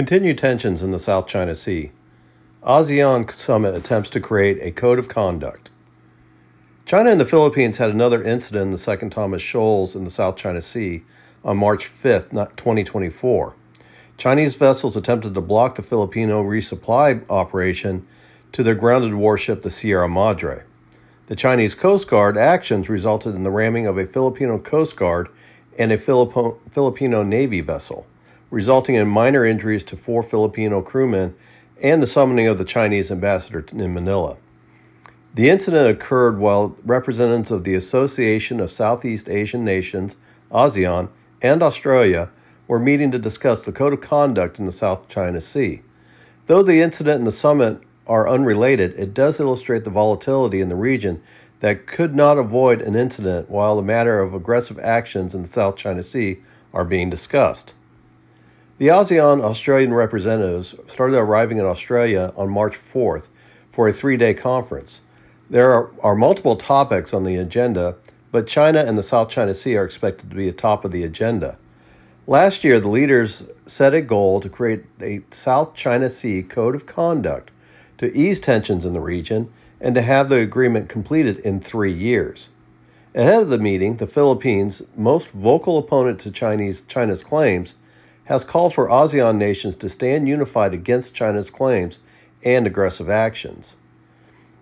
Continued tensions in the South China Sea. ASEAN summit attempts to create a code of conduct. China and the Philippines had another incident in the Second Thomas Shoals in the South China Sea on March 5, 2024. Chinese vessels attempted to block the Filipino resupply operation to their grounded warship, the Sierra Madre. The Chinese Coast Guard actions resulted in the ramming of a Filipino Coast Guard and a Filipino Navy vessel, resulting in minor injuries to 4 Filipino crewmen and the summoning of the Chinese ambassador in Manila. The incident occurred while representatives of the Association of Southeast Asian Nations, ASEAN, and Australia were meeting to discuss the code of conduct in the South China Sea. Though the incident and the summit are unrelated, it does illustrate the volatility in the region that could not avoid an incident while the matter of aggressive actions in the South China Sea are being discussed. The ASEAN Australian representatives started arriving in Australia on March 4th for a 3-day conference. There are multiple topics on the agenda, but China and the South China Sea are expected to be atop of the agenda. Last year, the leaders set a goal to create a South China Sea Code of Conduct to ease tensions in the region and to have the agreement completed in 3 years. Ahead of the meeting, the Philippines, most vocal opponent to China's claims, has called for ASEAN nations to stand unified against China's claims and aggressive actions.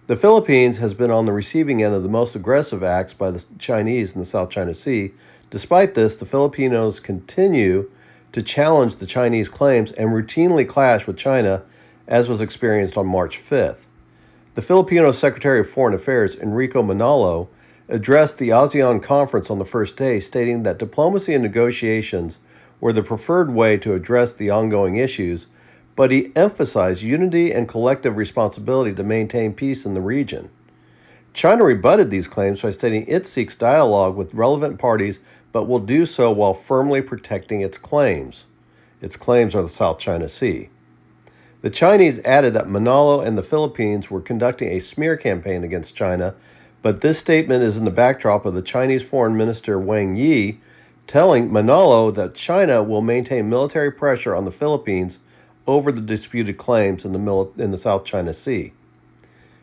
The Philippines has been on the receiving end of the most aggressive acts by the Chinese in the South China Sea. Despite this, the Filipinos continue to challenge the Chinese claims and routinely clash with China, as was experienced on March 5th. The Filipino Secretary of Foreign Affairs, Enrico Manalo, addressed the ASEAN conference on the first day, stating that diplomacy and negotiations were the preferred way to address the ongoing issues, but he emphasized unity and collective responsibility to maintain peace in the region. China rebutted these claims by stating it seeks dialogue with relevant parties, but will do so while firmly protecting its claims. Its claims are the South China Sea. The Chinese added that Manalo and the Philippines were conducting a smear campaign against China, but this statement is in the backdrop of the Chinese Foreign Minister Wang Yi telling Manalo that China will maintain military pressure on the Philippines over the disputed claims in the South China Sea.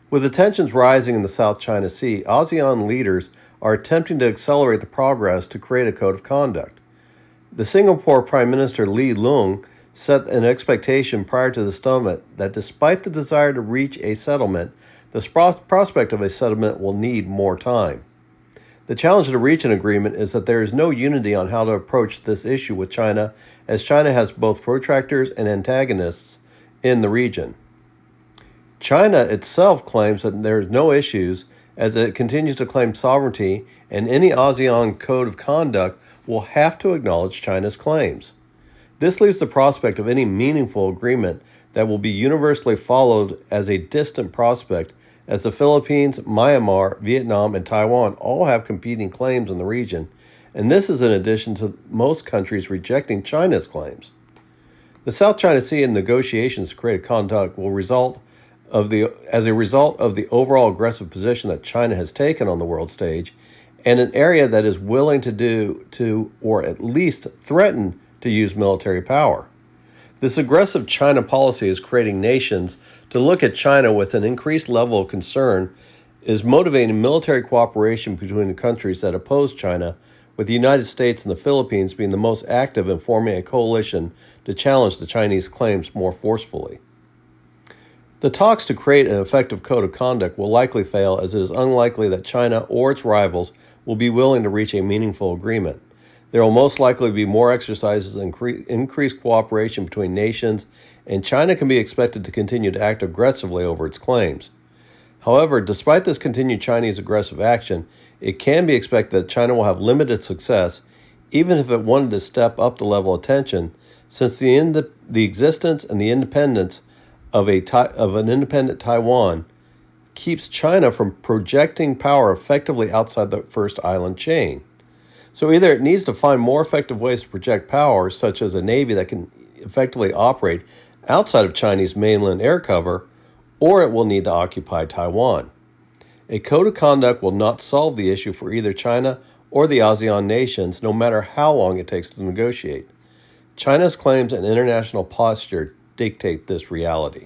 With the tensions rising in the South China Sea, ASEAN leaders are attempting to accelerate the progress to create a code of conduct. The Singapore Prime Minister Lee Loong set an expectation prior to the summit that despite the desire to reach a settlement, the prospect of a settlement will need more time. The challenge to reach an agreement is that there is no unity on how to approach this issue with China, as China has both protractors and antagonists in the region. China itself claims that there is no issues as it continues to claim sovereignty, and any ASEAN code of conduct will have to acknowledge China's claims. This leaves the prospect of any meaningful agreement that will be universally followed as a distant prospect, as the Philippines, Myanmar, Vietnam, and Taiwan all have competing claims in the region, and this is in addition to most countries rejecting China's claims. The South China Sea and negotiations to create a conduct will as a result of the overall aggressive position that China has taken on the world stage, and an area that is willing or at least threaten to use military power. This aggressive China policy is creating nations to look at China with an increased level of concern, is motivating military cooperation between the countries that oppose China, with the United States and the Philippines being the most active in forming a coalition to challenge the Chinese claims more forcefully. The talks to create an effective code of conduct will likely fail, as it is unlikely that China or its rivals will be willing to reach a meaningful agreement. There will most likely be more exercises and increased cooperation between nations, and China can be expected to continue to act aggressively over its claims. However, despite this continued Chinese aggressive action, it can be expected that China will have limited success, even if it wanted to step up the level of tension, since the existence and the independence of an independent Taiwan keeps China from projecting power effectively outside the first island chain. So either it needs to find more effective ways to project power, such as a navy that can effectively operate outside of Chinese mainland air cover, or it will need to occupy Taiwan. A code of conduct will not solve the issue for either China or the ASEAN nations, no matter how long it takes to negotiate. China's claims and international posture dictate this reality.